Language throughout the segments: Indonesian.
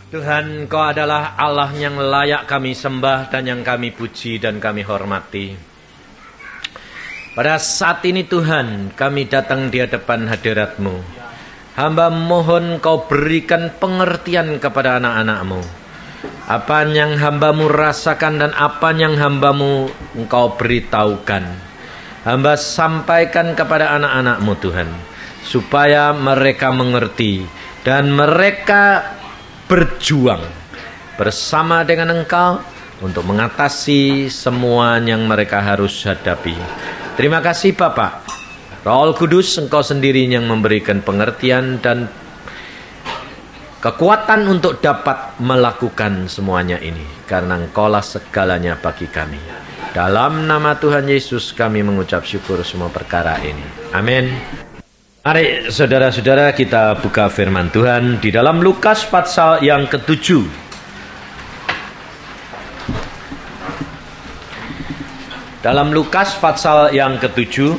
Tuhan, Kau adalah Allah yang layak kami sembah dan yang kami puji dan kami hormati. Pada saat ini Tuhan, kami datang di hadapan hadirat-Mu. Hamba mohon Kau berikan pengertian kepada anak-anak-Mu. Apa yang hamba-Mu rasakan dan apa yang hamba-Mu Engkau beritahukan. Hamba sampaikan kepada anak-anak-Mu Tuhan, supaya mereka mengerti dan mereka berjuang bersama dengan Engkau untuk mengatasi semua yang mereka harus hadapi. Terima kasih Bapak. Roh Kudus, Engkau sendiri yang memberikan pengertian dan kekuatan untuk dapat melakukan semuanya ini, karena Engkaulah segalanya bagi kami. Dalam nama Tuhan Yesus kami mengucap syukur semua perkara ini. Amin. Mari saudara-saudara kita buka firman Tuhan di dalam Lukas pasal yang ke-7. Dalam Lukas pasal yang ke-7.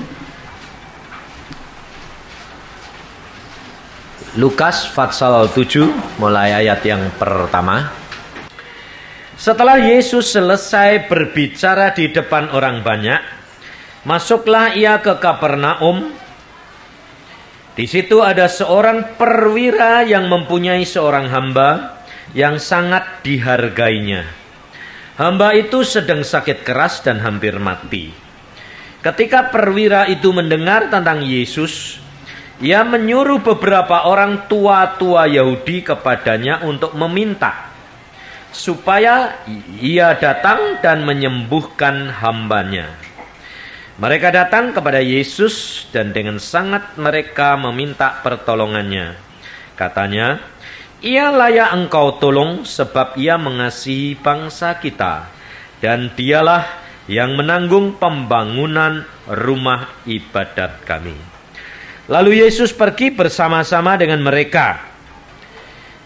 Lukas pasal 7 mulai ayat yang pertama. Setelah Yesus selesai berbicara di depan orang banyak, masuklah ia ke Kapernaum. Di situ ada seorang perwira yang mempunyai seorang hamba yang sangat dihargainya. Hamba itu sedang sakit keras dan hampir mati. Ketika perwira itu mendengar tentang Yesus, ia menyuruh beberapa orang tua-tua Yahudi kepadanya untuk meminta supaya ia datang dan menyembuhkan hambanya. Mereka datang kepada Yesus dan dengan sangat mereka meminta pertolongannya. Katanya, ia layak engkau tolong sebab ia mengasihi bangsa kita. Dan dialah yang menanggung pembangunan rumah ibadat kami. Lalu Yesus pergi bersama-sama dengan mereka.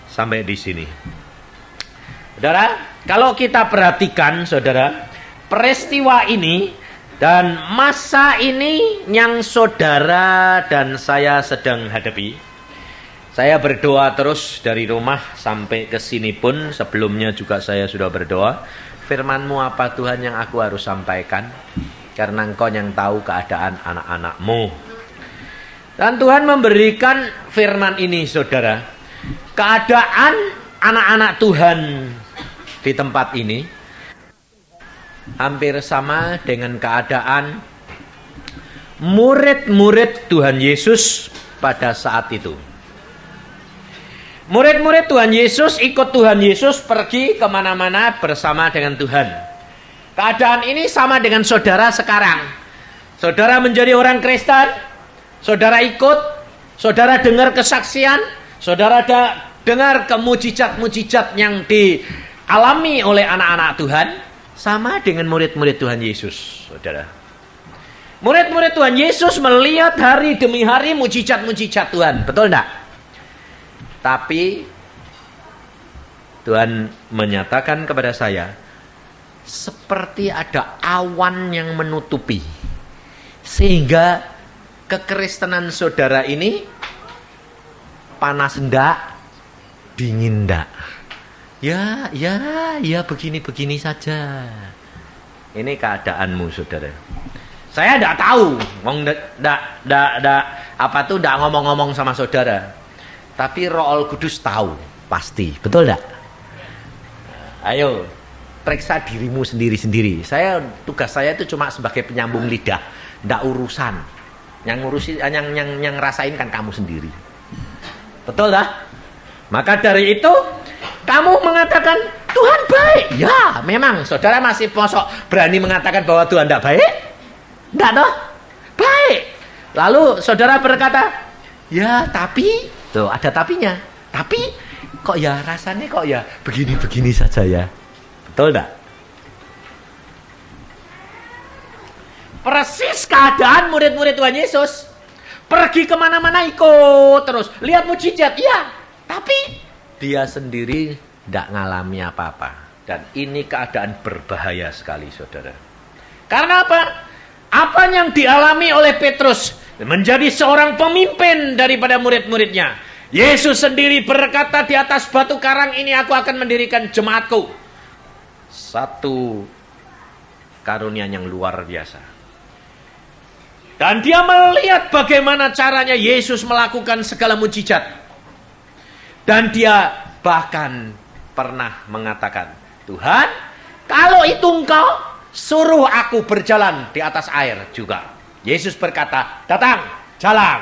Sampai di sini. Saudara, kalau kita perhatikan saudara, peristiwa ini dan masa ini yang saudara dan saya sedang hadapi. Saya berdoa terus dari rumah sampai ke sini pun. Sebelumnya juga saya sudah berdoa. Firman-Mu apa Tuhan yang aku harus sampaikan? Karena Engkau yang tahu keadaan anak-anak-Mu. Dan Tuhan memberikan firman ini saudara. Keadaan anak-anak Tuhan di tempat ini hampir sama dengan keadaan murid-murid Tuhan Yesus pada saat itu. Murid-murid Tuhan Yesus ikut Tuhan Yesus pergi kemana-mana bersama dengan Tuhan. Keadaan ini sama dengan saudara sekarang. Saudara menjadi orang Kristen, saudara ikut, saudara dengar kesaksian, saudara dengar kemujizat-mujizat yang dialami oleh anak-anak Tuhan. Sama dengan murid-murid Tuhan Yesus, saudara. Murid-murid Tuhan Yesus melihat hari demi hari mujizat-mujizat Tuhan. Betul enggak? Tapi Tuhan menyatakan kepada saya, seperti ada awan yang menutupi. Sehingga kekristenan saudara ini panas enggak, dingin enggak. Ya, begini-begini saja. Ini keadaanmu, saudara. Saya tidak tahu, tidak ngomong-ngomong sama saudara. Tapi Roh Kudus tahu, pasti. Betul tidak? Ayo, periksa dirimu sendiri-sendiri. Tugas saya itu cuma sebagai penyambung lidah, tidak urusan. Yang rasain kan kamu sendiri. Betul tak? Maka dari itu kamu mengatakan Tuhan baik. Ya, memang saudara masih berani mengatakan bahwa Tuhan tidak baik? Tidak toh? Baik. Lalu saudara berkata, ya tapi, tuh ada tapinya. Tapi kok ya rasanya kok ya begini-begini saja ya. Betul tidak? Persis keadaan murid-murid Tuhan Yesus. Pergi kemana-mana ikut terus. Lihat mujizat, ya. Tapi dia sendiri tidak ngalami apa-apa. Dan ini keadaan berbahaya sekali, saudara. Karena apa? Apa yang dialami oleh Petrus menjadi seorang pemimpin daripada murid-muridnya. Yesus sendiri berkata, di atas batu karang ini aku akan mendirikan jemaatku. Satu karunia yang luar biasa. Dan dia melihat bagaimana caranya Yesus melakukan segala mujizat. Dan dia bahkan pernah mengatakan, Tuhan, kalau itu engkau, suruh aku berjalan di atas air juga. Yesus berkata, datang, jalan.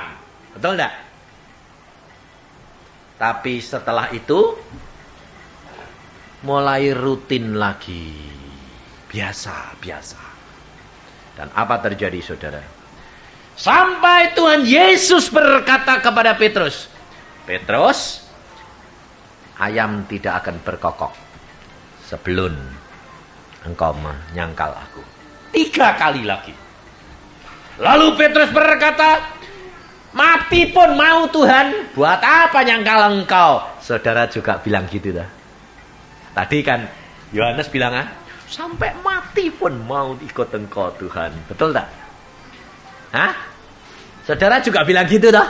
Betul enggak? Tapi setelah itu mulai rutin lagi. Biasa. Dan apa terjadi, saudara? Sampai Tuhan Yesus berkata kepada Petrus, Petrus, ayam tidak akan berkokok sebelum engkau menyangkal aku. 3 kali lagi. Lalu Petrus berkata, mati pun mau Tuhan, buat apa nyangkal engkau? Saudara juga bilang gitu dah. Tadi kan Yohanes bilang, sampai mati pun mau ikut engkau Tuhan. Betul tak? Hah? Saudara juga bilang gitu dah.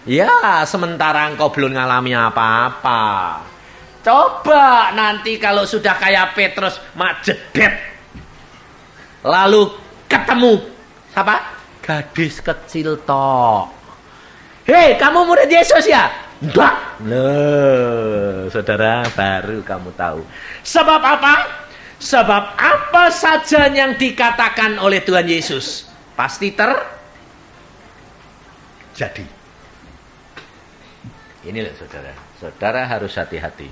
Ya, sementara engkau belum ngalami apa-apa. Coba nanti kalau sudah kayak Petrus, mak jedet. Lalu ketemu siapa? Gadis kecil tok. Hei, kamu murid Yesus ya? Enggak. Loh, saudara, baru kamu tahu. Sebab apa? Sebab apa saja yang dikatakan oleh Tuhan Yesus pasti terjadi. Ini loh, saudara. Saudara harus hati-hati.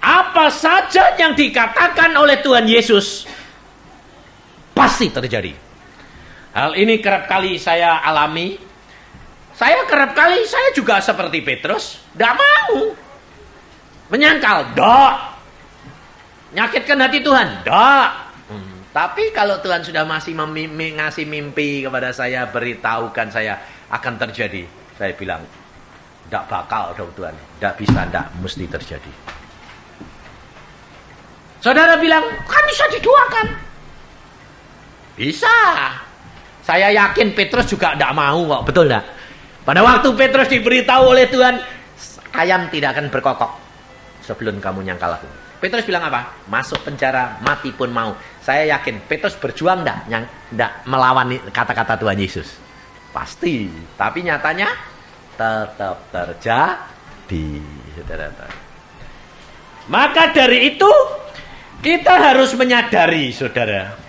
Apa saja yang dikatakan oleh Tuhan Yesus pasti terjadi. Hal ini kerap kali saya alami. Saya kerap kali, saya juga seperti Petrus, tidak mau menyangkal, dak. Nyakitkan hati Tuhan, dak. Tapi kalau Tuhan sudah masih ngasih mimpi kepada saya, beritahukan saya akan terjadi, saya bilang, tidak bakal dong Tuhan, tidak bisa, tidak mesti terjadi. Saudara bilang, kan bisa didoakan. Bisa. Saya yakin Petrus juga tidak mau kok, betul tidak? Pada waktu Petrus diberitahu oleh Tuhan, ayam tidak akan berkokok sebelum kamu nyangkal aku. Petrus bilang apa? Masuk penjara, mati pun mau. Saya yakin Petrus berjuang enggak melawan kata-kata Tuhan Yesus. Pasti. Tapi nyatanya tetap terjadi. Saudara. Maka dari itu kita harus menyadari, saudara,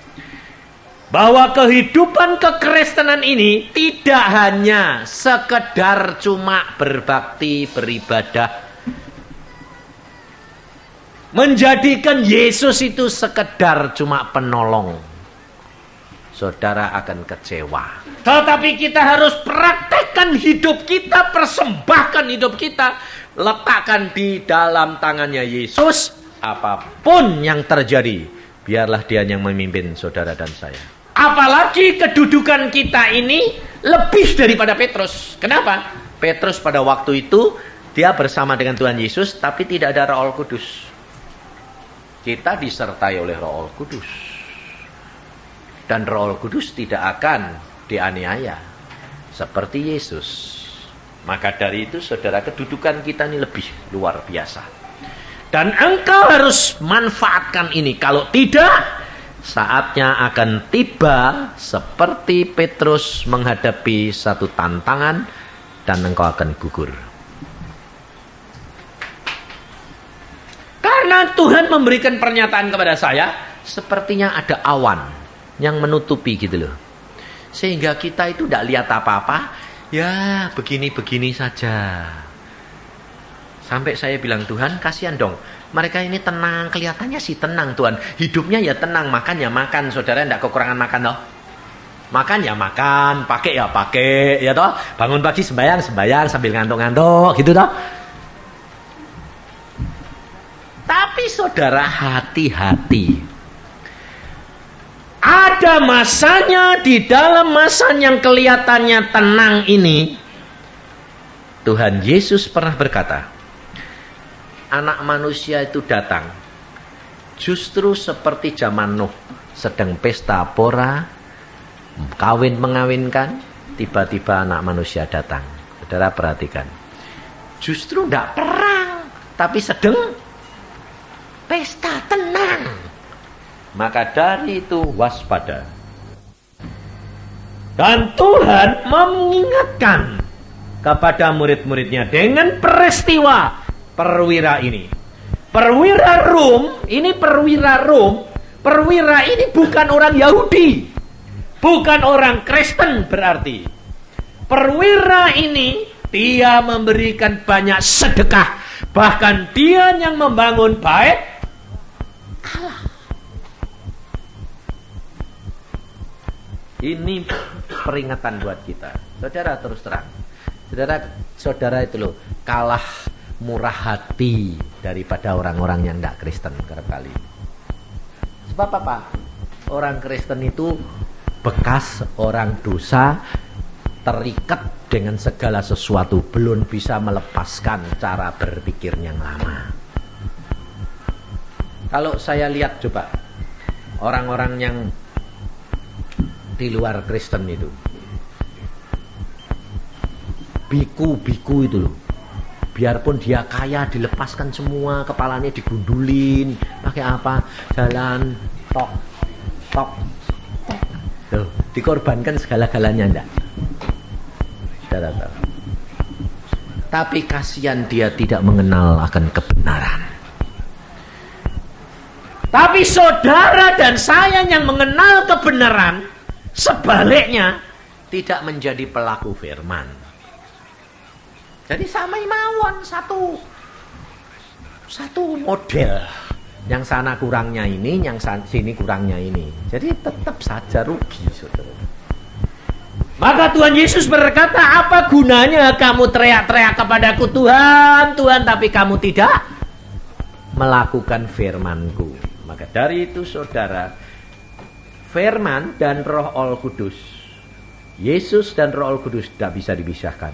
bahwa kehidupan kekristenan ini tidak hanya sekedar cuma berbakti, beribadah. Menjadikan Yesus itu sekedar cuma penolong. Saudara akan kecewa. Tetapi kita harus praktekkan hidup kita, persembahkan hidup kita. Letakkan di dalam tangannya Yesus. Apapun yang terjadi, biarlah Dia yang memimpin saudara dan saya. Apalagi kedudukan kita ini lebih daripada Petrus. Kenapa? Petrus pada waktu itu dia bersama dengan Tuhan Yesus, tapi tidak ada Roh Kudus. Kita disertai oleh Roh Kudus. Dan Roh Kudus tidak akan dianiaya seperti Yesus. Maka dari itu saudara, kedudukan kita ini lebih luar biasa. Dan engkau harus manfaatkan ini. Kalau tidak, saatnya akan tiba seperti Petrus menghadapi satu tantangan dan engkau akan gugur. Karena Tuhan memberikan pernyataan kepada saya, sepertinya ada awan yang menutupi gitu loh. Sehingga kita itu tidak lihat apa-apa, ya begini-begini saja. Sampai saya bilang, Tuhan kasihan dong. Mereka ini tenang, kelihatannya sih tenang Tuhan. Hidupnya ya tenang, makan ya makan. Saudara tidak kekurangan makan toh? Makan ya makan, pakai ya pakai, ya toh? Bangun pagi sembahyang sambil ngantuk-ngantuk, gitu toh? Tapi saudara, hati-hati. Ada masanya, di dalam masa yang kelihatannya tenang ini, Tuhan Yesus pernah berkata, Anak manusia itu datang justru seperti zaman Nuh, sedang pesta pora, kawin mengawinkan, tiba-tiba anak manusia datang. Saudara perhatikan, Justru tidak perang, tapi sedang pesta, tenang. Maka dari itu waspada. Dan Tuhan mengingatkan kepada murid-muridnya dengan peristiwa perwira ini. Perwira Rom, ini perwira Rom. Perwira ini bukan orang Yahudi, bukan orang Kristen berarti. Perwira ini dia memberikan banyak sedekah, bahkan dia yang membangun bait Allah. Ini peringatan buat kita, saudara. Terus terang, saudara itu loh kalah murah hati daripada orang-orang yang tidak Kristen kerap kali. Sebab apa? Orang Kristen itu bekas orang dosa, terikat dengan segala sesuatu, belum bisa melepaskan cara berpikir yang lama. Kalau saya lihat coba orang-orang yang di luar Kristen itu, biku-biku itu loh, biarpun dia kaya dilepaskan semua, kepalanya digundulin, pakai apa? Jalan tok tok tok. Tuh, dikorbankan segala-galanya enggak? Saudara. Tapi kasihan dia tidak mengenal akan kebenaran. Tapi saudara dan saya yang mengenal kebenaran, sebaliknya tidak menjadi pelaku firman. Jadi sama mawon satu model. Yang sana kurangnya ini, yang sini kurangnya ini. Jadi tetap saja rugi, saudara. Maka Tuhan Yesus berkata, apa gunanya kamu teriak-teriak kepadaku, Tuhan, Tuhan, tapi kamu tidak melakukan firman-Ku. Maka dari itu saudara, firman dan Roh Al-Kudus, Yesus dan Roh Al-Kudus tidak bisa dipisahkan.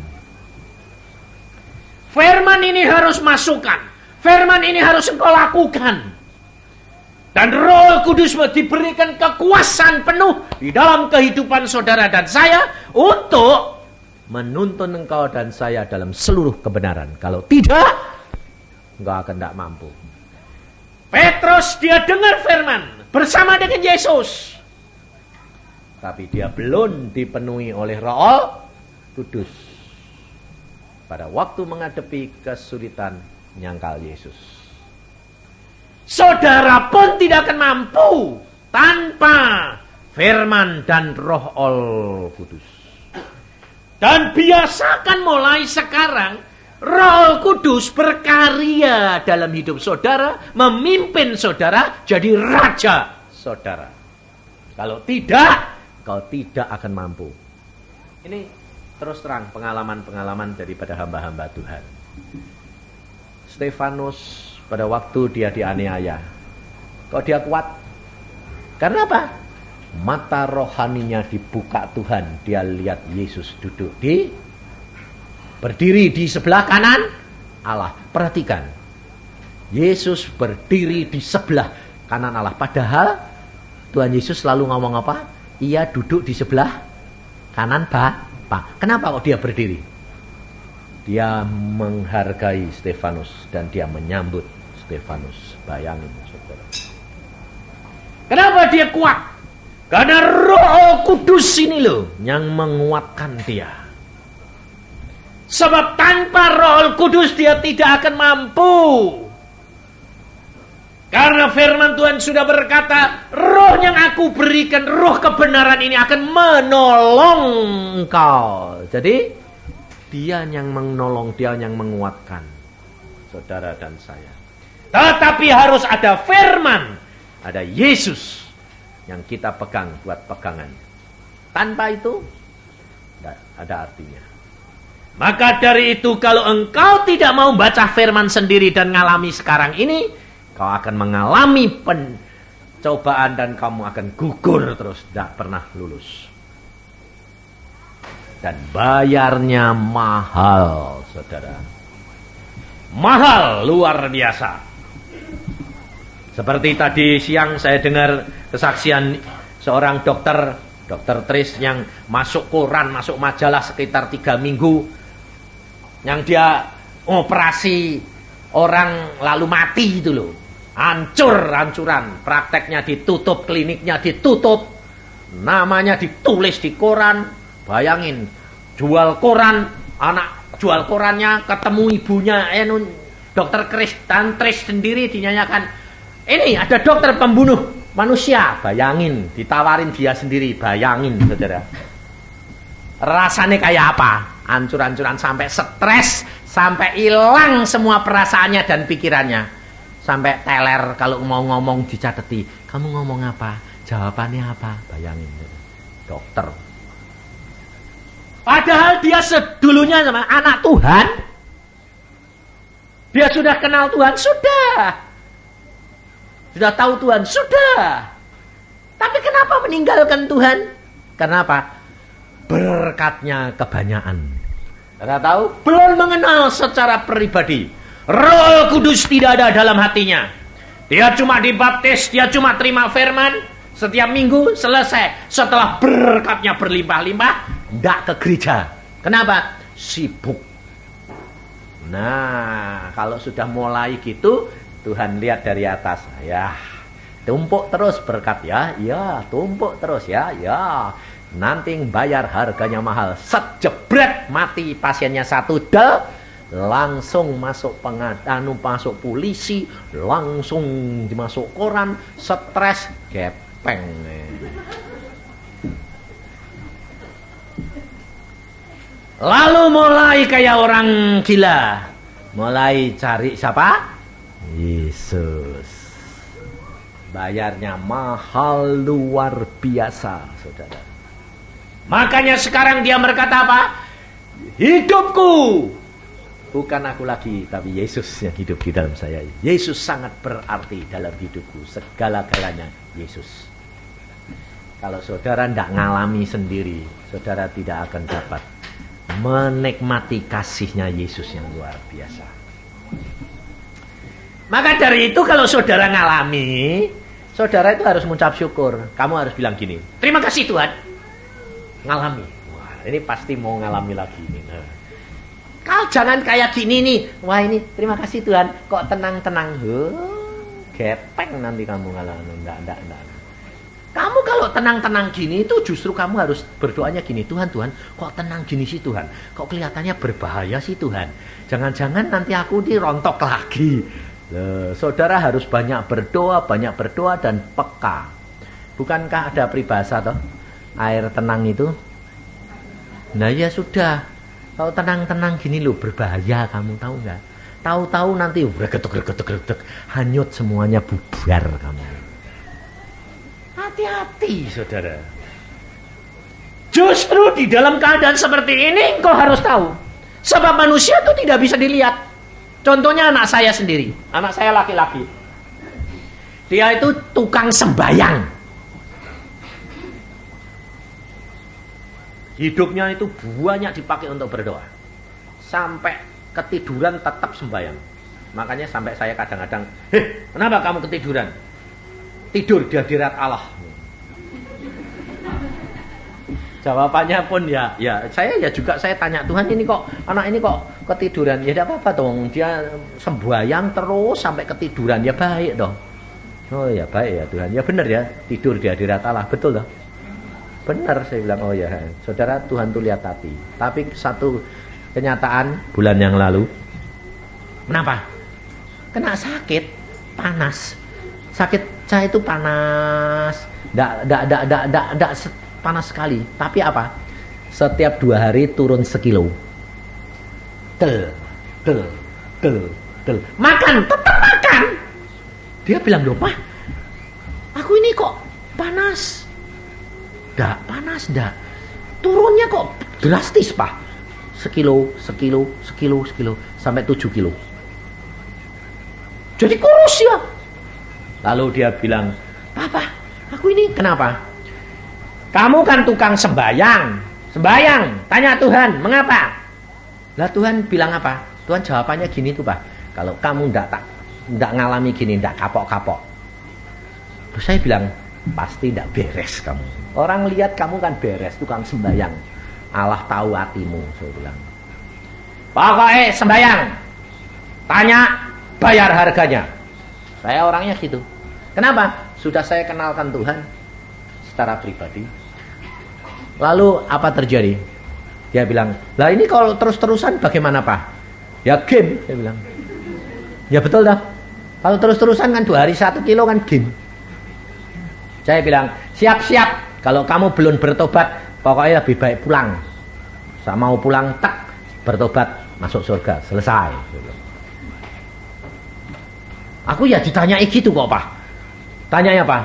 Firman ini harus masukkan, firman ini harus engkau lakukan. Dan Roh Kudus diberikan kekuasaan penuh di dalam kehidupan saudara dan saya untuk menuntun engkau dan saya dalam seluruh kebenaran. Kalau tidak, engkau akan tidak mampu. Petrus dia dengar firman bersama dengan Yesus, tapi dia belum dipenuhi oleh Roh Kudus. Pada waktu menghadapi kesulitan, nyangkal Yesus. Saudara pun tidak akan mampu tanpa firman dan Roh Al-Kudus. Dan biasakan mulai sekarang Roh Kudus berkarya dalam hidup saudara, memimpin saudara jadi raja saudara. Kalau tidak, kau tidak akan mampu. Ini terus terang pengalaman-pengalaman daripada hamba-hamba Tuhan. Stefanus pada waktu dia dianiaya, kok dia kuat? Karena apa? Mata rohaninya dibuka Tuhan. Dia lihat Yesus duduk berdiri di sebelah kanan Allah. Perhatikan, Yesus berdiri di sebelah kanan Allah. Padahal Tuhan Yesus selalu ngomong apa? Ia duduk di sebelah kanan Bapa. Kenapa kok dia berdiri? Dia menghargai Stefanus dan dia menyambut Stefanus. Bayangin saudara. Kenapa dia kuat? Karena Roh Kudus ini loh yang menguatkan dia. Sebab tanpa Roh Kudus dia tidak akan mampu. Karena firman Tuhan sudah berkata, roh yang aku berikan, roh kebenaran ini akan menolong engkau. Jadi dia yang menolong, dia yang menguatkan saudara dan saya. Tetapi harus ada firman, ada Yesus yang kita pegang buat pegangan. Tanpa itu tidak ada artinya. Maka dari itu kalau engkau tidak mau baca firman sendiri dan mengalami sekarang ini, kau akan mengalami pencobaan dan kamu akan gugur terus, tidak pernah lulus. Dan bayarnya mahal, saudara. Mahal luar biasa. Seperti tadi siang saya dengar kesaksian seorang dokter Tris yang masuk koran, masuk majalah sekitar 3 minggu. Yang dia operasi orang lalu mati itu loh. Hancur-hancuran, prakteknya ditutup, kliniknya ditutup, namanya ditulis di koran. Bayangin, jual koran, anak jual korannya ketemu ibunya, dokter Kristantris sendiri dinyanyikan, ini ada dokter pembunuh manusia. Bayangin, ditawarin dia sendiri, bayangin saudara. Rasanya kayak apa? Hancur-hancuran, sampai stres, sampai hilang semua perasaannya dan pikirannya. Sampai teler kalau mau ngomong dicateti. Kamu ngomong apa? Jawabannya apa? Bayangin. Dokter. Padahal dia sedulunya sama anak Tuhan. Dia sudah kenal Tuhan, sudah. Sudah tahu Tuhan, sudah. Tapi kenapa meninggalkan Tuhan? Kenapa? Berkatnya kebanyakan. Anda tahu? Belum mengenal secara pribadi. Roh Kudus tidak ada dalam hatinya. Dia cuma dibaptis, dia cuma terima firman setiap minggu, selesai. Setelah berkatnya berlimpah-limpah, tidak ke gereja. Kenapa? Sibuk. Nah, kalau sudah mulai gitu, Tuhan lihat dari atas. Ya, tumpuk terus berkat ya. Ya, tumpuk terus ya. Ya, nanti bayar harganya mahal. Sejebret mati pasiennya satu del. Langsung masuk masuk polisi, langsung dimasuk koran, stres, gepeng. Lalu mulai kayak orang gila, mulai cari siapa? Yesus. Bayarnya mahal luar biasa, saudara. Makanya sekarang dia berkata apa? Hidupku bukan aku lagi, tapi Yesus yang hidup di dalam saya. Yesus sangat berarti dalam hidupku. Segala-galanya Yesus. Kalau saudara tidak ngalami sendiri, saudara tidak akan dapat menikmati kasihnya Yesus yang luar biasa. Maka dari itu kalau saudara ngalami, saudara itu harus mengucap syukur. Kamu harus bilang gini, terima kasih Tuhan. Ngalami. Wah, ini pasti mau ngalami lagi ini. Kau jangan kayak gini nih. Wah ini terima kasih Tuhan. Kok tenang-tenang. Gepeng nanti kamu ngalamin. Enggak. Kamu kalau tenang-tenang gini itu justru kamu harus berdoanya gini. Tuhan, kok tenang gini sih Tuhan? Kok kelihatannya berbahaya sih Tuhan? Jangan-jangan nanti aku dirontok lagi. Saudara harus banyak berdoa dan peka. Bukankah ada peribahasa toh? Air tenang itu? Nah ya sudah. Kalau tenang-tenang gini loh berbahaya, kamu tahu nggak? Tahu-tahu nanti regetek, hanyut semuanya, bubar kamu. Hati-hati saudara. Justru di dalam keadaan seperti ini kau harus tahu. Sebab manusia itu tidak bisa dilihat. Contohnya anak saya sendiri. Anak saya laki-laki. Dia itu tukang sembayang. Hidupnya itu banyak dipakai untuk berdoa. Sampai ketiduran tetap sembahyang. Makanya sampai saya kadang-kadang, kenapa kamu ketiduran? Tidur di hadirat Allah. Jawabannya pun ya saya tanya Tuhan, ini kok anak ini kok ketiduran? Ya tidak apa-apa dong. Dia sembahyang terus sampai ketiduran, ya baik dong. Oh ya baik ya Tuhan. Ya benar ya, tidur di hadirat Allah, betul dong. Benar, saya bilang, oh ya saudara, Tuhan tuh lihat hati. Tapi satu kenyataan bulan yang lalu, kenapa? Kena sakit, panas. Sakit saya itu panas, tidak panas sekali. Tapi apa? Setiap 2 hari turun sekilo. Del. Makan, tetap makan. Dia bilang, loh Pak, aku ini kok panas. Nggak panas, nggak. Turunnya kok drastis, Pak. Sekilo, sampai 7 kilo. Jadi kurus ya. Lalu dia bilang, Papa, aku ini kenapa? Kamu kan tukang sembayang. Tanya Tuhan, mengapa? Lah Tuhan bilang apa? Tuhan jawabannya gini tuh, Pak. Kalau kamu nggak ngalami gini, nggak kapok-kapok. Terus saya bilang, pasti nggak beres kamu. Orang lihat kamu kan beres, tukang sembayang. Allah tahu hatimu, saya bilang. Pokoknya sembayang. Tanya, bayar harganya. Saya orangnya gitu. Kenapa? Sudah saya kenalkan Tuhan secara pribadi. Lalu apa terjadi? Dia bilang, lah ini kalau terus-terusan bagaimana Pak? Ya game, dia bilang. Ya betul dah. Kalau terus-terusan kan 2 hari 1 kilo kan game. Saya bilang, siap-siap. Kalau kamu belum bertobat, pokoknya lebih baik pulang. Saya mau pulang, tak bertobat, masuk surga, selesai. Aku ya ditanyai gitu kok Pak. Tanyanya Pak,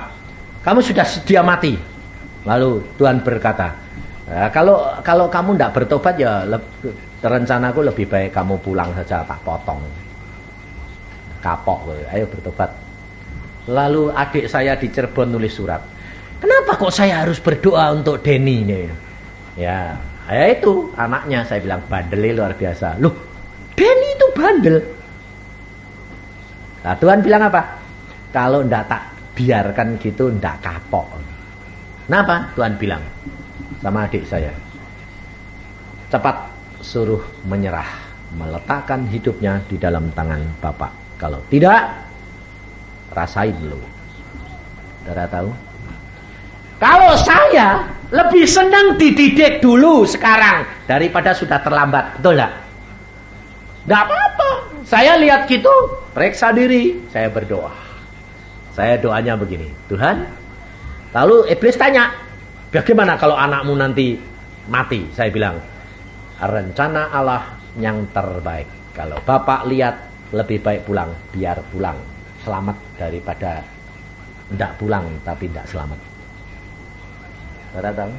kamu sudah sedia mati? Lalu Tuhan berkata, kalau kamu tidak bertobat ya rencanaku lebih baik kamu pulang saja, tak potong. Kapok, ayo bertobat. Lalu adik saya di Cirebon nulis surat. Kenapa kok saya harus berdoa untuk Denny ini? Ya itu anaknya, saya bilang bandelnya luar biasa. Loh, Denny itu bandel. Nah, Tuhan bilang apa? Kalau ndak tak biarkan gitu ndak kapok. Kenapa? Tuhan bilang sama adik saya, cepat suruh menyerah, meletakkan hidupnya di dalam tangan Bapak. Kalau tidak, rasain lu. Saudara tahu? Kalau saya lebih senang dididik dulu sekarang daripada sudah terlambat, betul enggak? Enggak apa-apa. Saya lihat gitu, periksa diri, saya berdoa. Saya doanya begini, Tuhan. Lalu iblis tanya, bagaimana kalau anakmu nanti mati? Saya bilang, rencana Allah yang terbaik. Kalau Bapak lihat lebih baik pulang, biar pulang. Selamat daripada tidak pulang tapi tidak selamat. Saudara tahu?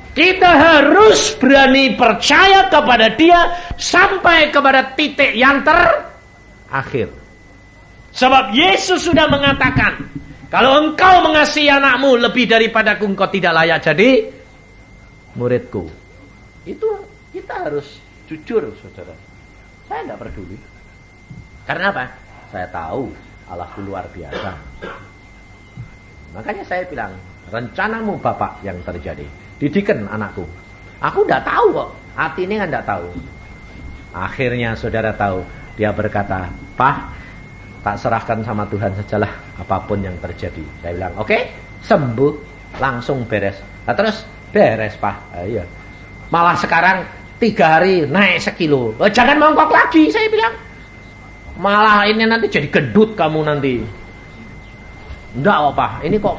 Kita harus berani percaya kepada Dia sampai kepada titik yang terakhir. Sebab Yesus sudah mengatakan, kalau engkau mengasihi anakmu lebih daripada engkau tidak layak jadi muridku. Itu kita harus jujur, saudara. Saya tidak peduli. Karena apa? Saya tahu Allah itu luar biasa. Makanya saya bilang, rencanamu Bapak yang terjadi. Didikan anakku. Aku tidak tahu kok. Hati ini kan tidak tahu. Akhirnya saudara tahu. Dia berkata, Pak, tak serahkan sama Tuhan sajalah apapun yang terjadi. Saya bilang, oke, sembuh, langsung beres. Nah, terus beres Pak. Iya. Malah sekarang 3 hari naik 1 kilo. Jangan mongkok lagi, saya bilang. Malah ini nanti jadi gendut kamu nanti. Enggak kok Pak, ini kok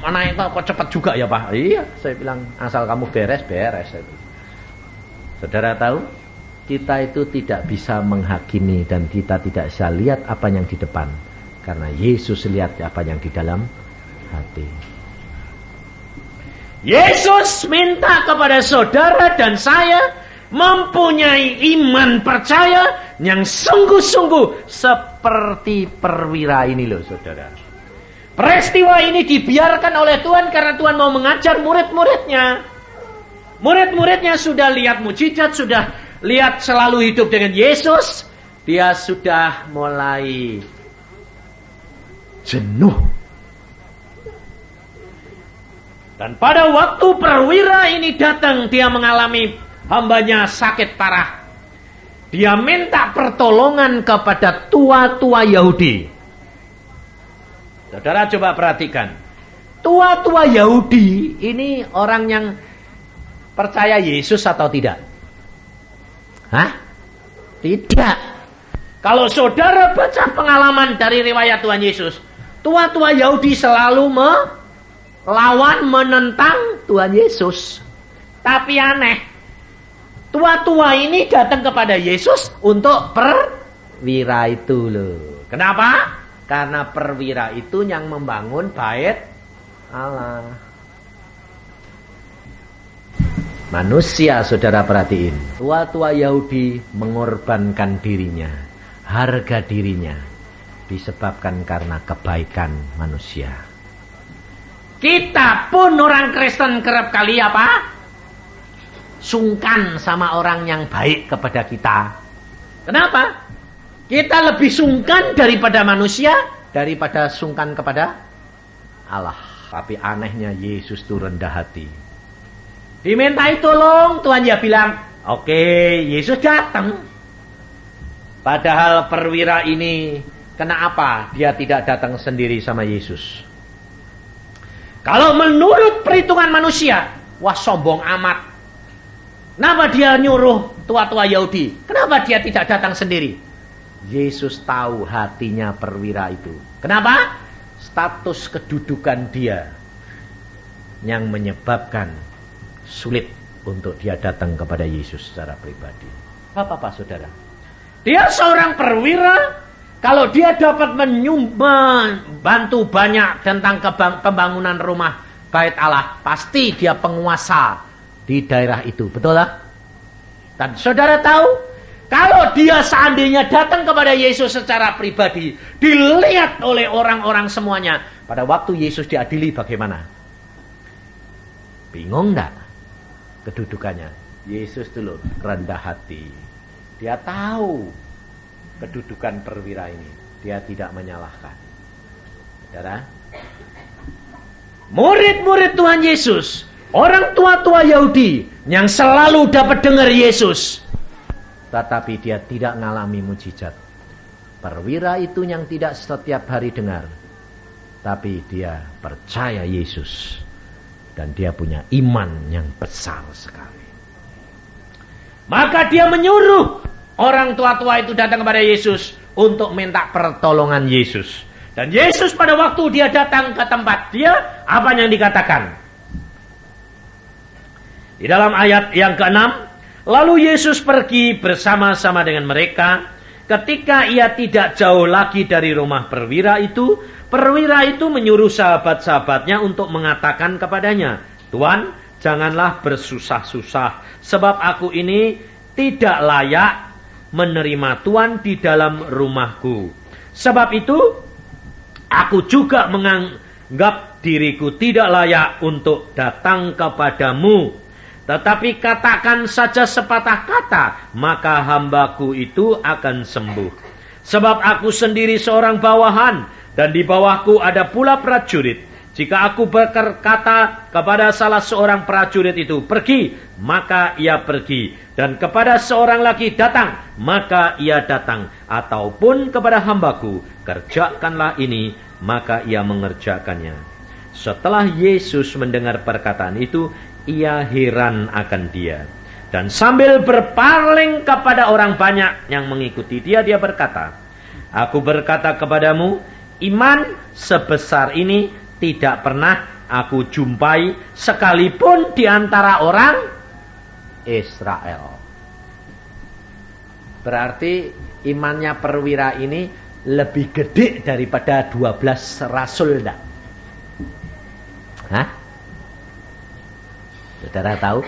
naik kok cepat juga ya Pak. Iya, saya bilang asal kamu beres. Saudara tahu, kita itu tidak bisa menghakimi dan kita tidak bisa lihat apa yang di depan. Karena Yesus lihat apa yang di dalam hati. Yesus minta kepada saudara dan saya mempunyai iman percaya yang sungguh-sungguh seperti perwira ini loh saudara. Peristiwa ini dibiarkan oleh Tuhan karena Tuhan mau mengajar murid-muridnya. Murid-muridnya sudah lihat mujizat, sudah lihat selalu hidup dengan Yesus. Dia sudah mulai jenuh. Dan pada waktu perwira ini datang, dia mengalami hambanya sakit parah. Dia minta pertolongan kepada tua-tua Yahudi. Saudara coba perhatikan. Tua-tua Yahudi ini orang yang percaya Yesus atau tidak? Hah? Tidak. Kalau saudara baca pengalaman dari riwayat Tuhan Yesus, tua-tua Yahudi selalu melawan, menentang Tuhan Yesus. Tapi aneh, tua-tua ini datang kepada Yesus untuk perwira itu loh. Kenapa? Karena perwira itu yang membangun bait Allah. Manusia, saudara perhatiin. Tua-tua Yahudi mengorbankan dirinya, harga dirinya, disebabkan karena kebaikan manusia. Kita pun orang Kristen kerap kali apa? Sungkan sama orang yang baik kepada kita. Kenapa? Kita lebih sungkan daripada manusia, daripada sungkan kepada Allah. Tapi anehnya Yesus itu rendah hati. Dimintai tolong, Tuhan ya bilang, oke, Yesus datang. Padahal perwira ini, kenapa dia tidak datang sendiri sama Yesus? Kalau menurut perhitungan manusia, wah sombong amat. Kenapa dia nyuruh tua-tua Yahudi? Kenapa dia tidak datang sendiri? Yesus tahu hatinya perwira itu. Kenapa? Status kedudukan dia yang menyebabkan sulit untuk dia datang kepada Yesus secara pribadi. Bapak-bapak, saudara, dia seorang perwira. Kalau dia dapat membantu banyak tentang pembangunan rumah bait Allah, pasti dia penguasa di daerah itu, betul lah? Dan saudara tahu, kalau dia seandainya datang kepada Yesus secara pribadi, dilihat oleh orang-orang semuanya, pada waktu Yesus diadili bagaimana? Bingung enggak kedudukannya? Yesus dulu rendah hati. Dia tahu kedudukan perwira ini. Dia tidak menyalahkan. Saudara, murid-murid Tuhan Yesus, orang tua-tua Yahudi yang selalu dapat dengar Yesus, tetapi dia tidak mengalami mujizat. Perwira itu yang tidak setiap hari dengar, tapi dia percaya Yesus. Dan dia punya iman yang besar sekali. Maka dia menyuruh orang tua-tua itu datang kepada Yesus untuk minta pertolongan Yesus. Dan Yesus pada waktu dia datang ke tempat dia, apa yang dikatakan? Di dalam ayat yang ke-6, lalu Yesus pergi bersama-sama dengan mereka. Ketika ia tidak jauh lagi dari rumah perwira itu menyuruh sahabat-sahabatnya untuk mengatakan kepadanya, Tuan, janganlah bersusah-susah, sebab aku ini tidak layak menerima Tuan di dalam rumahku. Sebab itu, aku juga menganggap diriku tidak layak untuk datang kepadamu. Tetapi katakan saja sepatah kata, maka hambaku itu akan sembuh. Sebab aku sendiri seorang bawahan, dan di bawahku ada pula prajurit. Jika aku berkata kepada salah seorang prajurit itu, pergi, maka ia pergi. Dan kepada seorang lagi, datang, maka ia datang. Ataupun kepada hambaku, kerjakanlah ini, maka ia mengerjakannya. Setelah Yesus mendengar perkataan itu, ia heran akan dia. Dan sambil berpaling kepada orang banyak yang mengikuti dia, dia berkata, aku berkata kepadamu, iman sebesar ini tidak pernah aku jumpai sekalipun di antara orang Israel. Berarti imannya perwira ini lebih gede daripada 12 rasul, enggak? Hah? Saudara tahu?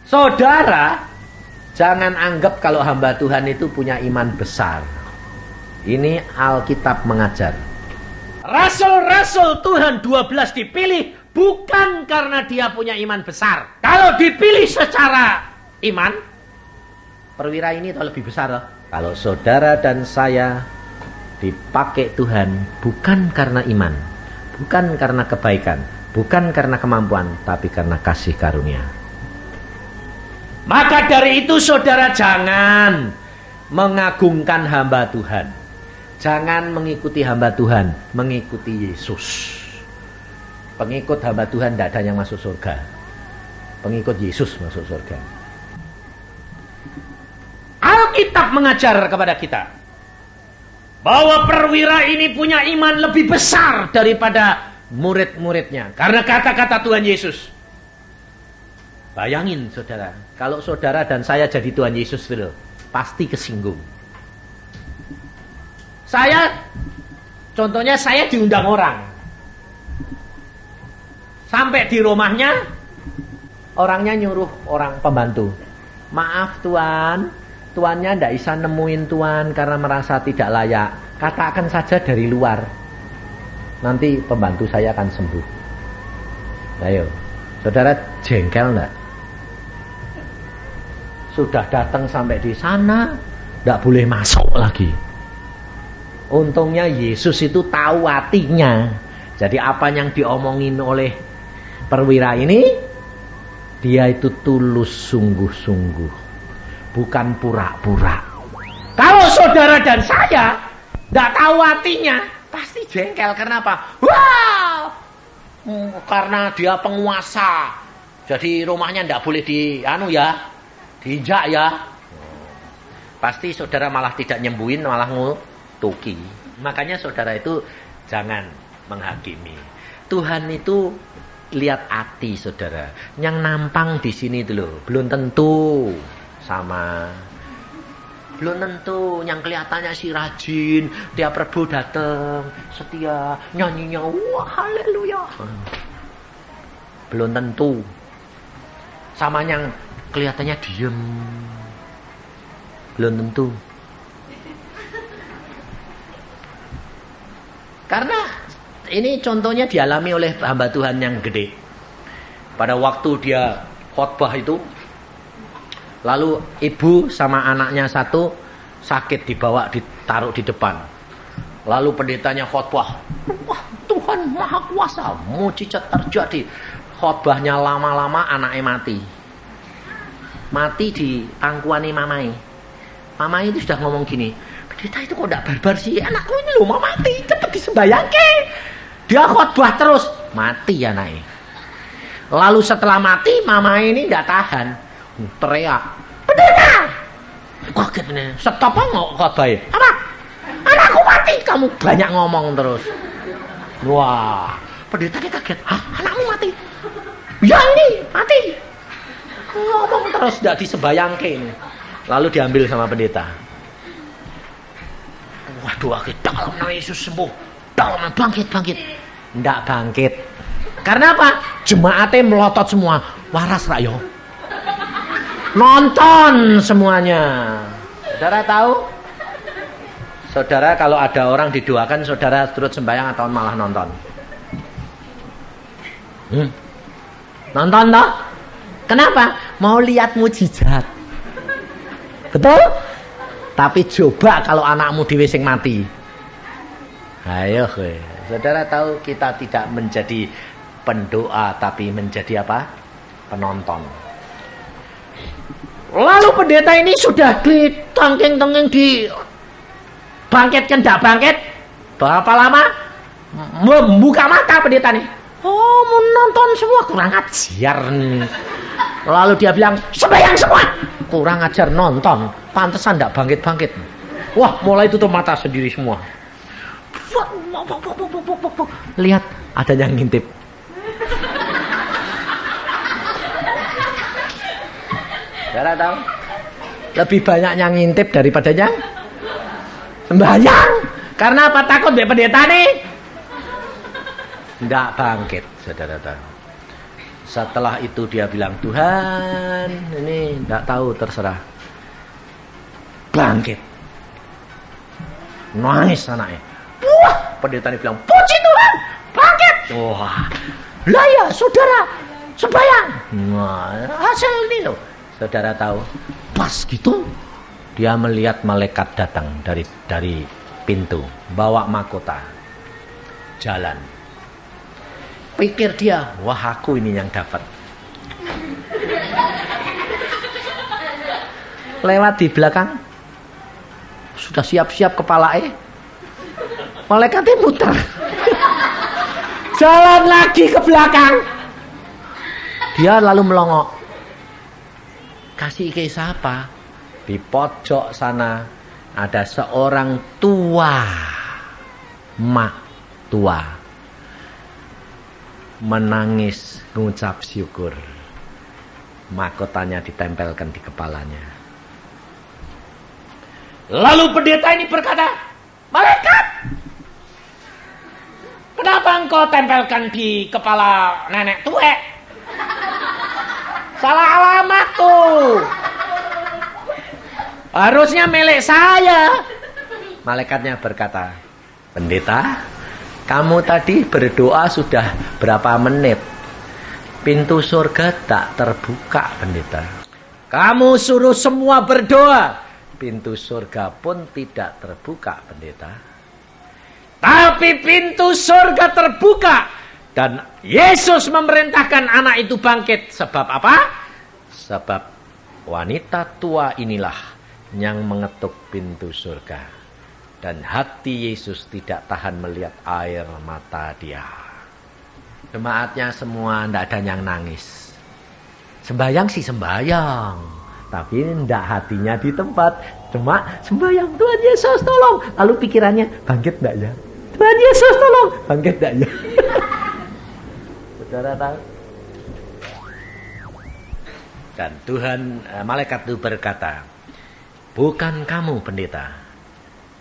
Saudara, jangan anggap kalau hamba Tuhan itu punya iman besar. Ini Alkitab mengajar. Rasul-rasul Tuhan 12 dipilih bukan karena dia punya iman besar. Kalau dipilih secara iman, perwira ini itu lebih besar loh. Kalau saudara dan saya dipakai Tuhan bukan karena iman, bukan karena kebaikan, bukan karena kemampuan, tapi karena kasih karunia. Maka dari itu saudara jangan mengagungkan hamba Tuhan. Jangan mengikuti hamba Tuhan, mengikuti Yesus. Pengikut hamba Tuhan tidak ada yang masuk surga. Pengikut Yesus masuk surga. Alkitab mengajar kepada kita bahwa perwira ini punya iman lebih besar daripada murid-muridnya. Karena kata-kata Tuhan Yesus. Bayangin saudara, kalau saudara dan saya jadi Tuhan Yesus, pasti kesinggung. Contohnya saya diundang orang. Sampai di rumahnya, orangnya nyuruh orang pembantu. Maaf Tuan, tuannya tidak bisa nemuin Tuan karena merasa tidak layak. Katakan saja dari luar. Nanti pembantu saya akan sembuh. Ayo, saudara jengkel enggak? Sudah datang sampai di sana, tidak boleh masuk lagi. Untungnya Yesus itu tahu hatinya. Jadi apa yang diomongin oleh perwira ini, dia itu tulus sungguh-sungguh. bukan pura-pura. Kalau saudara dan saya nggak tahu artinya, pasti jengkel. Karena apa? Wah, karena dia penguasa, jadi rumahnya nggak boleh diinjak ya. Pasti saudara malah tidak nyembuhin, malah ngutuki. Makanya saudara itu jangan menghakimi. Tuhan itu lihat hati saudara. Yang nampang di sini itu loh, belum tentu sama. Belum tentu yang kelihatannya si rajin, tiap Rebo datang, setia, nyanyinya wah haleluya. Belum tentu sama yang kelihatannya diem. Belum tentu. Karena ini contohnya dialami oleh hamba Tuhan yang gede. Pada waktu dia khotbah itu, lalu ibu sama anaknya satu sakit, dibawa ditaruh di depan. Lalu pendetanya khotbah, wah Tuhan Maha Kuasa, mujizat terjadi. Khotbahnya lama-lama anaknya mati. Mati di pangkuani mamai. Mamai itu sudah ngomong gini, pendeta itu kok tidak barbar sih, anakku ini loh mau mati, cepat disembayangke. Dia khotbah terus, mati anaknya. Lalu setelah mati, mamai ini tidak tahan, teriak, pendeta! Kaget nih, stop nggak khotbah? Apa? Anakku mati, kamu banyak ngomong terus. Wah, pendeta dia kaget, hah anakmu mati? Ya ini, mati. Ngomong terus, tidak disembayangke ini. Lalu diambil sama pendeta. Waduh, dalam nama Yesus sembuh. Dalam bangkit. Tidak bangkit. Karena apa? Jemaatnya melotot semua. Waras rayo. Nonton semuanya. Saudara tahu? Saudara kalau ada orang didoakan, saudara turut sembahyang atau malah nonton? Nonton toh? Kenapa? Mau lihat mujizat. Betul? Tapi coba kalau anakmu dhewe sing mati. Ayo, saudara tahu kita tidak menjadi pendoa tapi menjadi apa? Penonton. Lalu pendeta ini sudah ditangking-tangking dibangkitkan, tidak bangkit. Berapa lama? Membuka mata pendeta nih. Oh, menonton semua, kurang ajar nih. Lalu dia bilang, sembahyang semua. Kurang ajar nonton, pantesan tidak bangkit-bangkit. Wah, mulai tutup mata sendiri semua. Lihat, ada yang ngintip. Saudara tahu? Lebih banyak yang ngintip daripada yang sembahyang. Karena apa? Takut deh pendeta nih. Tidak bangkit, saudara tahu. Setelah itu dia bilang, Tuhan, ini tidak tahu, terserah. Bangkit. Nangis anaknya. Wah, pendeta ini bilang, puji Tuhan, bangkit. Wah, lah ya saudara, sembahyang. Nah, hasil ini loh. Saudara tahu, pas gitu, dia melihat malaikat datang dari pintu, bawa mahkota, jalan. Pikir dia, wah aku ini yang dapat. Lewat di belakang, sudah siap-siap kepala malaikatnya muter. Jalan lagi ke belakang. Dia lalu melongok. Kasih ke siapa? Di pojok sana ada seorang tua, mak tua, menangis mengucap syukur. Mahkotanya ditempelkan di kepalanya. Lalu pendeta ini berkata, malaikat, kenapa engkau tempelkan di kepala nenek tua? Salah alamat tuh. Harusnya milik saya. Malaikatnya berkata, pendeta, kamu tadi berdoa sudah berapa menit? Pintu surga tak terbuka, pendeta. Kamu suruh semua berdoa, pintu surga pun tidak terbuka, pendeta. Tapi pintu surga terbuka dan Yesus memerintahkan anak itu bangkit. Sebab apa? Sebab wanita tua inilah yang mengetuk pintu surga. Dan hati Yesus tidak tahan melihat air mata dia. Jemaatnya semua tidak ada yang nangis. Sembayang sih sembayang, tapi tidak hatinya di tempat. Cuma sembayang, Tuhan Yesus tolong. Lalu pikirannya, bangkit tidak ya? Tuhan Yesus tolong, bangkit tidak ya? Saudara tahu? Dan Tuhan, malaikat itu berkata, bukan kamu pendeta,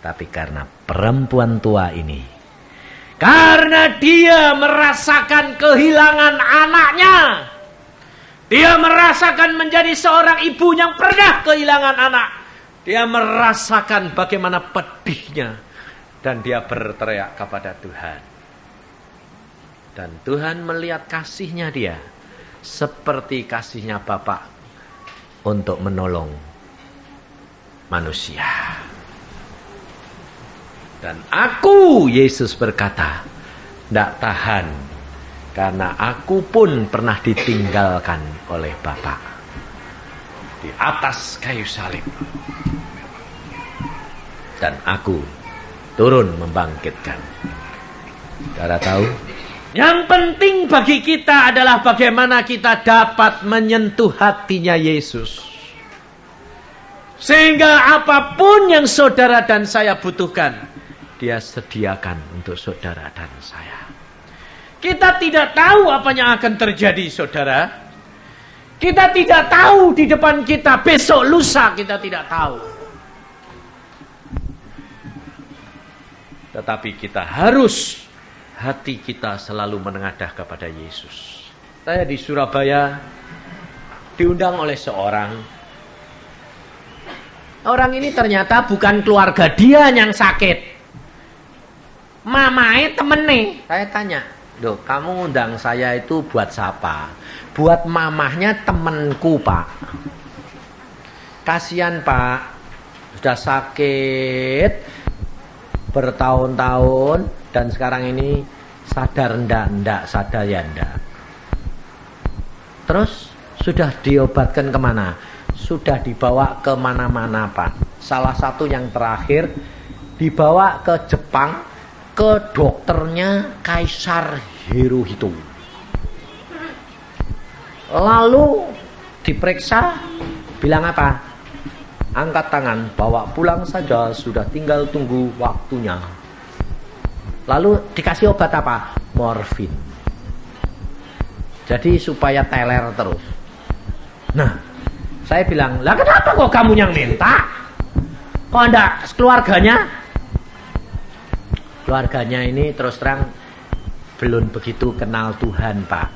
tapi karena perempuan tua ini. Karena dia merasakan kehilangan anaknya. Dia merasakan menjadi seorang ibu yang pernah kehilangan anak. Dia merasakan bagaimana pedihnya. Dan dia berteriak kepada Tuhan. Dan Tuhan melihat kasihnya dia. Seperti kasihnya Bapa untuk menolong manusia. Dan aku, Yesus berkata, tidak tahan. Karena aku pun pernah ditinggalkan oleh Bapa di atas kayu salib. Dan aku turun membangkitkan. Saudara tahu? Yang penting bagi kita adalah bagaimana kita dapat menyentuh hatinya Yesus. Sehingga apapun yang saudara dan saya butuhkan, Dia sediakan untuk saudara dan saya. Kita tidak tahu apa yang akan terjadi, saudara. Kita tidak tahu di depan kita besok lusa, kita tidak tahu. Tetapi kita harus hati kita selalu menengadah kepada Yesus. Saya di Surabaya diundang oleh seorang. Orang ini ternyata bukan keluarga dia yang sakit. Mamae temene. Saya tanya, "Loh, kamu undang saya itu buat siapa?" "Buat mamahnya temenku, Pak." "Kasihan, Pak. Sudah sakit bertahun-tahun dan sekarang ini sadar ndak sadar ya ndak." "Terus sudah diobatkan kemana?" "Sudah dibawa ke mana-mana, Pak. Salah satu yang terakhir dibawa ke Jepang, ke dokternya Kaisar Hirohito. Lalu diperiksa, bilang apa? Angkat tangan, bawa pulang saja, sudah tinggal tunggu waktunya." Lalu dikasih obat apa? Morfin. Jadi supaya teler terus. Nah, saya bilang, "Lah kenapa kok kamu yang minta? Kok enggak keluarganya?" Keluarganya ini terus terang belum begitu kenal Tuhan, Pak.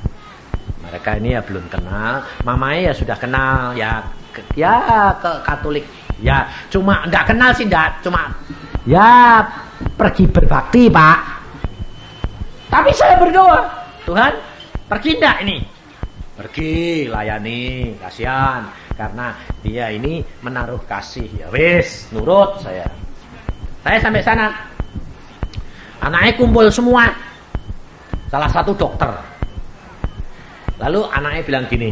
Mereka ini ya belum kenal. Mamanya ya sudah kenal, ya ke Katolik. Ya cuma enggak kenal sih, enggak, cuma ya pergi berbakti, Pak. Tapi saya berdoa, "Tuhan, pergi enggak ini?" "Pergi, layani, kasihan. Karena dia ini menaruh kasih." Ya wis, nurut saya. Saya sampai sana. Anaknya kumpul semua. Salah satu dokter. Lalu anaknya bilang gini,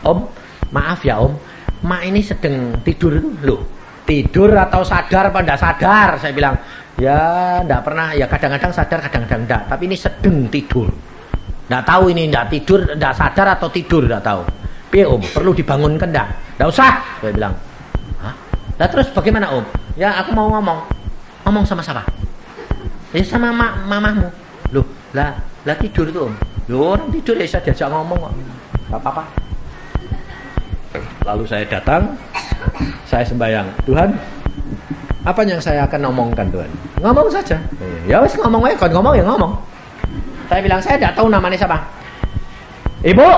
"Om, maaf ya Om, Mak ini sedang tidur." "Loh, tidur atau sadar apa enggak sadar?" Saya bilang, "Ya enggak pernah, ya kadang-kadang sadar, kadang-kadang enggak. Tapi ini sedang tidur. Enggak tahu ini enggak tidur, enggak sadar atau tidur, enggak tahu. Piye Om, perlu dibangunkan enggak?" "Enggak usah," saya bilang. "Hah? Lah terus bagaimana Om?" "Ya aku mau ngomong." "Ngomong sama siapa?" "Ya sama mamahmu." "Loh, lah tidur itu Om." "Loh, orang tidur ya bisa diajak ngomong kok. Enggak apa-apa." Lalu saya datang, saya sembahyang, "Tuhan, apa yang saya akan ngomongkan Tuhan?" "Ngomong saja." "Ya wis ngomong aja, kalau ngomong ya ngomong." Saya bilang, "Saya tidak tahu namanya siapa." "Ibu,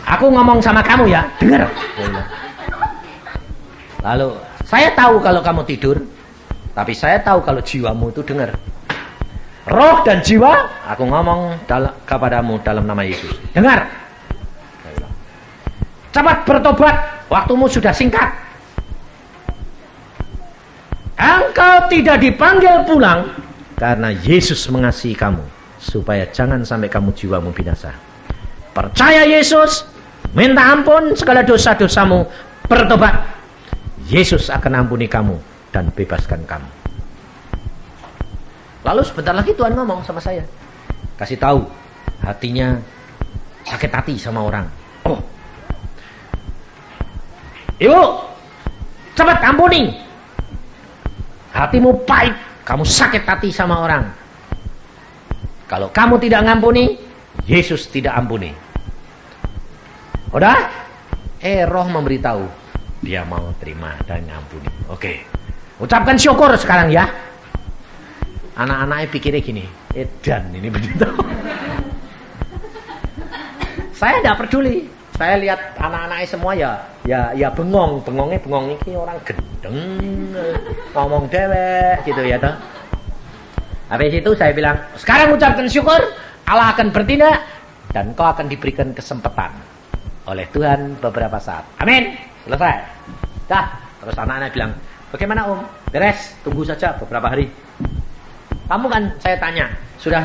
aku ngomong sama kamu ya, dengar." Lalu, "Saya tahu kalau kamu tidur, tapi saya tahu kalau jiwamu itu dengar. Roh dan jiwa, aku ngomong kepadamu dalam nama Yesus. Dengar. Cepat bertobat, waktumu sudah singkat. Engkau tidak dipanggil pulang karena Yesus mengasihi kamu, supaya jangan sampai kamu jiwamu binasa. Percaya Yesus, minta ampun segala dosa-dosamu, bertobat, Yesus akan ampuni kamu dan bebaskan kamu. Lalu sebentar lagi Tuhan ngomong sama saya, kasih tahu hatinya sakit hati sama orang. Oh, ibu, cepat ampuni. Hatimu pahit, kamu sakit hati sama orang. Kalau kamu tidak ngampuni, Yesus tidak ampuni. Udah? Roh memberitahu, dia mau terima dan ngampuni. Oke, ucapkan syukur sekarang ya. Anak-anaknya pikirnya gini, edan ini begitu. Saya tidak peduli. Saya lihat anak-anaknya semua ya bengongnya ini orang gendeng, ngomong dewek gitu ya toh. Habis itu saya bilang, sekarang ucapkan syukur, Allah akan bertindak dan kau akan diberikan kesempatan oleh Tuhan beberapa saat. Amin. Selesai. Dah. Terus anak-anak bilang, bagaimana Om? Beres. Tunggu saja beberapa hari. Kamu kan saya tanya, sudah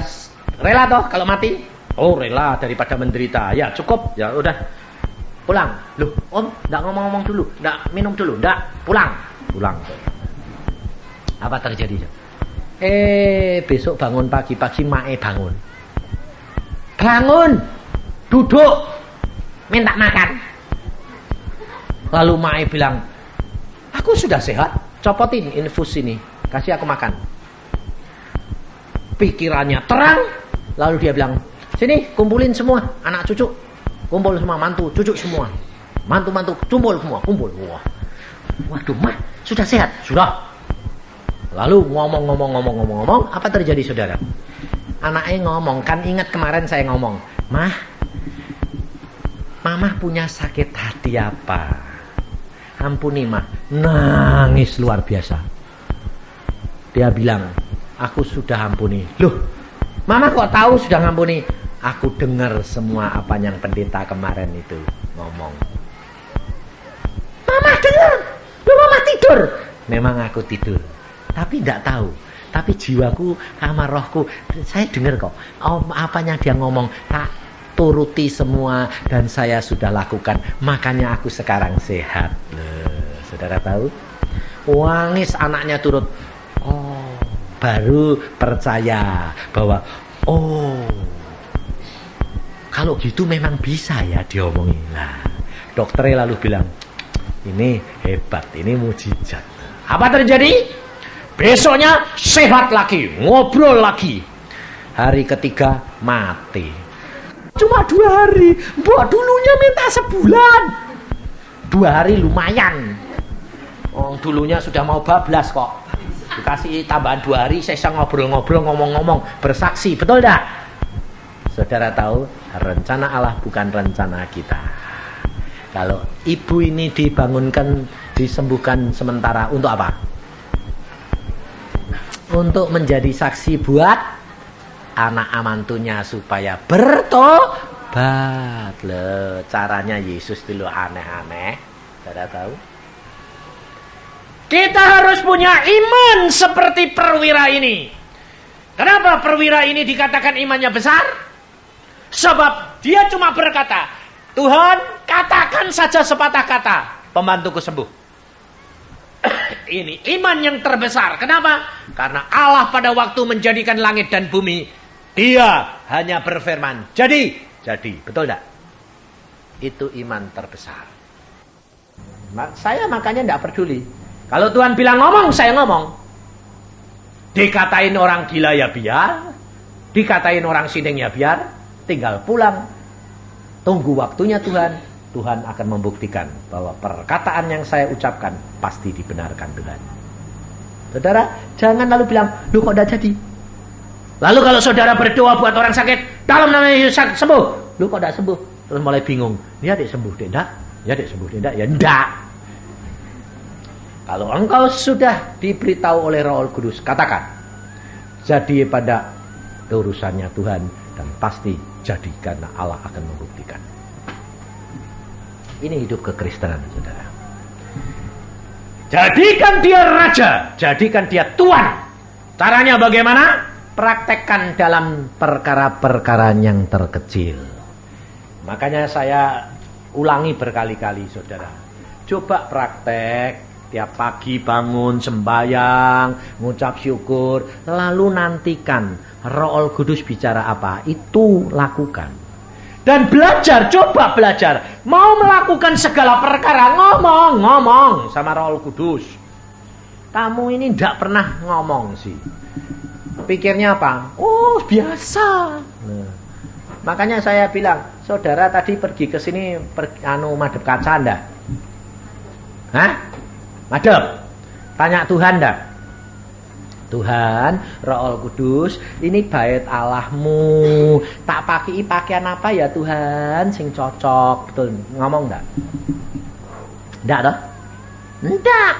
rela toh kalau mati? Oh rela daripada menderita. Ya cukup. Ya udah. Pulang. Loh Om, enggak ngomong-ngomong dulu, enggak minum dulu, enggak. Pulang. Apa terjadi? Besok bangun pagi-pagi mae bangun. Duduk, minta makan. Lalu mae bilang, aku sudah sehat, copotin infus ini, kasih aku makan. Pikirannya terang, lalu dia bilang, sini kumpulin semua anak cucu, kumpul semua mantu, cucu semua, mantu, kumpul semua, kumpul. Wah, waduh mah sudah sehat, sudah. Lalu ngomong, apa terjadi saudara? Anaknya ngomong, kan ingat kemarin saya ngomong, Mah, Mama punya sakit hati apa? Ampuni Mah. Nangis luar biasa. Dia bilang, aku sudah ampuni. Loh, Mama kok tahu sudah ngampuni? Aku dengar semua apa yang pendeta kemarin itu ngomong. Mama dengar, Mama tidur. Memang aku tidur, tapi tidak tahu. Tapi jiwaku sama rohku, saya dengar kok. Apanya dia ngomong, tak turuti semua dan saya sudah lakukan. Makanya aku sekarang sehat. Saudara tahu? Wangis anaknya turut. Oh, baru percaya bahwa kalau gitu memang bisa ya diomongin. Nah, dokternya lalu bilang, ini hebat, ini mujizat. Apa terjadi? Besoknya sehat lagi, ngobrol lagi. Hari ketiga mati. Cuma 2 hari, mbak dulunya minta sebulan. 2 hari lumayan. Dulunya sudah mau bablas kok. Dikasih tambahan 2 hari, saya ngobrol-ngobrol, ngomong-ngomong, bersaksi, betul dah? Saudara tahu, rencana Allah bukan rencana kita. Kalau ibu ini dibangunkan, disembuhkan sementara, untuk apa? Untuk menjadi saksi buat anak mantunya supaya bertobat. Loh, caranya Yesus dulu aneh-aneh. Saudara tahu? Kita harus punya iman seperti perwira ini. Kenapa perwira ini dikatakan imannya besar? Sebab dia cuma berkata, Tuhan, katakan saja sepatah kata, pembantuku sembuh. Ini iman yang terbesar. Kenapa? Karena Allah pada waktu menjadikan langit dan bumi, Dia hanya berfirman, jadi. Betul tak? Itu iman terbesar. Saya makanya tidak peduli. Kalau Tuhan bilang ngomong, saya ngomong. Dikatain orang gila ya biar, dikatain orang sining ya biar, tinggal pulang. Tunggu waktunya Tuhan. Tuhan akan membuktikan bahwa perkataan yang saya ucapkan pasti dibenarkan Tuhan. Saudara, jangan lalu bilang, lu kok tidak jadi? Lalu kalau saudara berdoa buat orang sakit, dalam nama Yesus sembuh, lu kok tidak sembuh? Terus mulai bingung, ya dek sembuh, dek enggak? Ya dek sembuh, dek enggak? Ya enggak. Kalau engkau sudah diberitahu oleh Roh Kudus, katakan, jadi pada urusannya Tuhan, dan pasti jadi karena Allah akan membuktikan. Ini hidup kekristenan, saudara. Jadikan dia raja, jadikan dia tuan. Caranya bagaimana? Praktekkan dalam perkara-perkara yang terkecil. Makanya saya Ulangi berkali-kali saudara. Coba praktek. Tiap pagi bangun sembahyang, ngucap syukur, lalu nantikan Roh Kudus bicara apa, itu lakukan. Dan belajar, coba belajar. Mau melakukan segala perkara, ngomong sama Roh Kudus. Kamu ini tidak pernah ngomong sih. Pikirnya apa? Oh, biasa. Nah, makanya saya bilang, saudara tadi pergi ke sini madep kaca Anda. Hah? Madep. Tanya Tuhan dah. Tuhan, Roh Kudus, ini bait Allahmu. Tak pakai pakaian apa ya Tuhan sing cocok, betul. Ngomong enggak? Enggak toh? Enggak.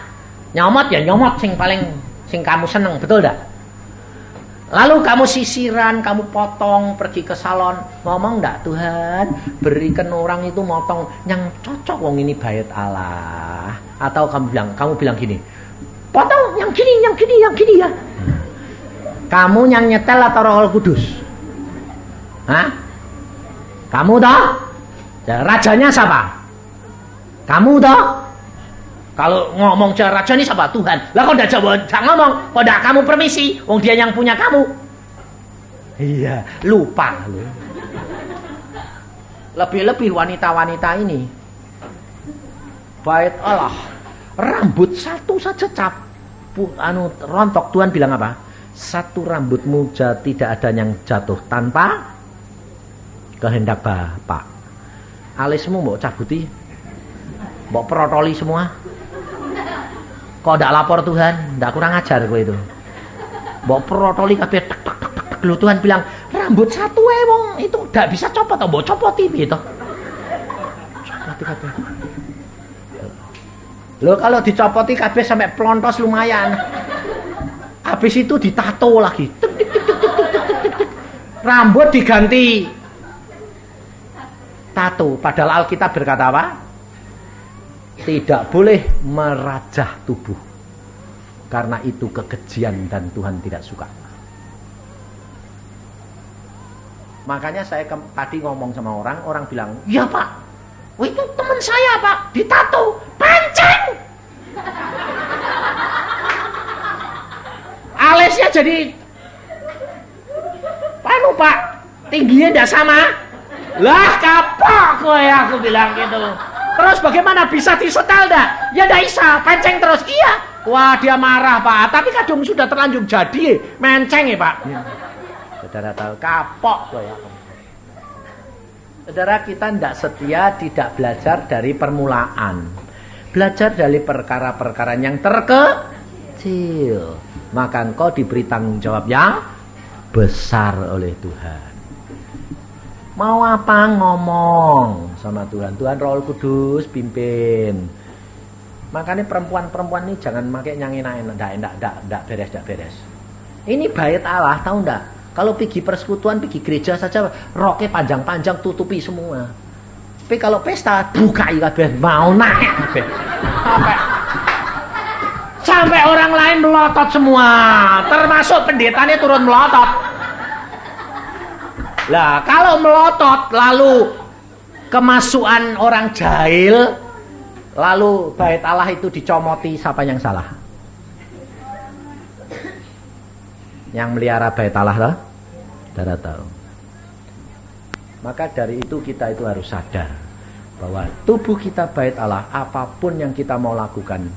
Nyomot ya nyomot sing kamu seneng, betul enggak? Lalu kamu sisiran, kamu potong, pergi ke salon, ngomong enggak Tuhan, berikan orang itu motong yang cocok, wong ini bait Allah. Atau kamu bilang gini, potong yang gini ya. Kamu yang nyetel atau Roh Kudus? Hah? Kamu toh? Rajanya siapa? Kamu toh? Kalau ngomong raja ini siapa? Tuhan. Lah kok enggak ngomong? Kok enggak kamu permisi? Wong dia yang punya kamu. Iya, lupa lu. Lebih-lebih wanita-wanita ini. Bait Allah. Rambut satu saja rontok. Tuhan bilang apa? Satu rambutmu tidak ada yang jatuh tanpa kehendak Bapa. Alismu mbok cabuti. Mbok protoli semua. Kok ndak lapor Tuhan? Ndak kurang ajar kowe itu. Mbok protoli kabeh tek. Lho Tuhan bilang, rambut satu wong itu ndak bisa copot, mbok copoti piye to? Copoti kabeh. Lho kalau dicopoti kabeh sampai plontos lumayan. Habis itu ditato lagi. Rambut diganti tato. Padahal Alkitab berkata apa? Tidak boleh merajah tubuh. Karena itu kekejian dan Tuhan tidak suka. Makanya saya tadi ngomong sama orang bilang, "Ya Pak, itu teman saya Pak, ditato, pancing." Alisnya jadi Pak, tingginya tidak sama. Lah kapok kowe, aku bilang gitu. Terus bagaimana bisa disetel dah? Ya ndak bisa, pancing terus. Iya. Wah, dia marah Pak, tapi kadung sudah terlanjur jadi, menceng ya Pak. Saudara tahu kapok kowe ya. Saudara, kita tidak setia, tidak belajar dari permulaan. Belajar dari perkara-perkara yang terkecil. Maka engkau diberi tanggung jawab yang besar oleh Tuhan. Mau apa ngomong sama Tuhan. Tuhan Roh Kudus pimpin. Makanya perempuan-perempuan ini jangan pakai yang enak-enak. Enggak beres. Ini bait Allah, tahu enggak? Kalau pergi persekutuan, pergi gereja saja, roknya panjang-panjang, tutupi semua. Tapi kalau pesta, bukai kabeh, mau naik kabeh. Sampai orang lain melotot semua, termasuk pendetanya turun melotot. Lah, kalau melotot, lalu kemasukan orang jahil, lalu bait Allah itu dicomoti, siapa yang salah? Yang melihara bait Allah lah, saudara tahu. Maka dari itu kita itu harus sadar bahwa tubuh kita bait Allah, apapun yang kita mau lakukan,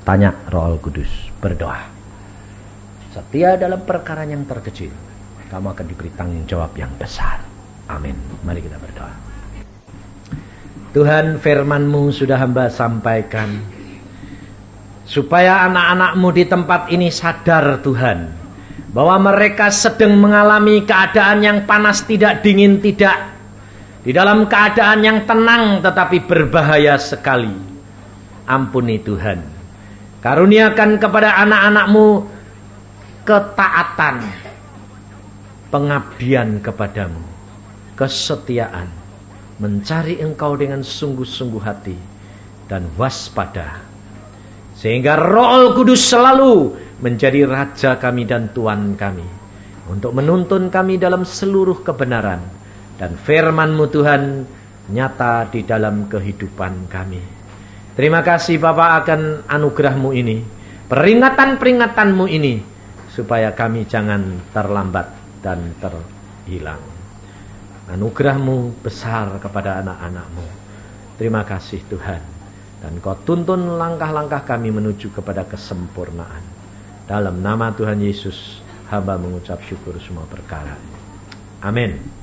tanya Roh Kudus, berdoa. Setia dalam perkara yang terkecil, kamu akan diberi tanggung jawab yang besar. Amin. Mari kita berdoa. Tuhan, firman-Mu sudah hamba sampaikan, supaya anak-anak-Mu di tempat ini sadar Tuhan, bahwa mereka sedang mengalami keadaan yang panas tidak, dingin tidak, di dalam keadaan yang tenang tetapi berbahaya sekali. Ampuni Tuhan, karuniakan kepada anak-anak-Mu ketaatan, pengabdian kepadamu, kesetiaan, mencari Engkau dengan sungguh-sungguh hati dan waspada, sehingga Roh Kudus selalu menjadi Raja kami dan Tuan kami, untuk menuntun kami dalam seluruh kebenaran. Dan firman-Mu Tuhan nyata di dalam kehidupan kami. Terima kasih Bapa akan anugerah-Mu ini, peringatan-peringatanmu ini, supaya kami jangan terlambat dan terhilang. Anugerah-Mu besar kepada anak-anak-Mu. Terima kasih Tuhan. Dan Kau tuntun langkah-langkah kami menuju kepada kesempurnaan. Dalam nama Tuhan Yesus, hamba mengucap syukur semua perkara. Amin.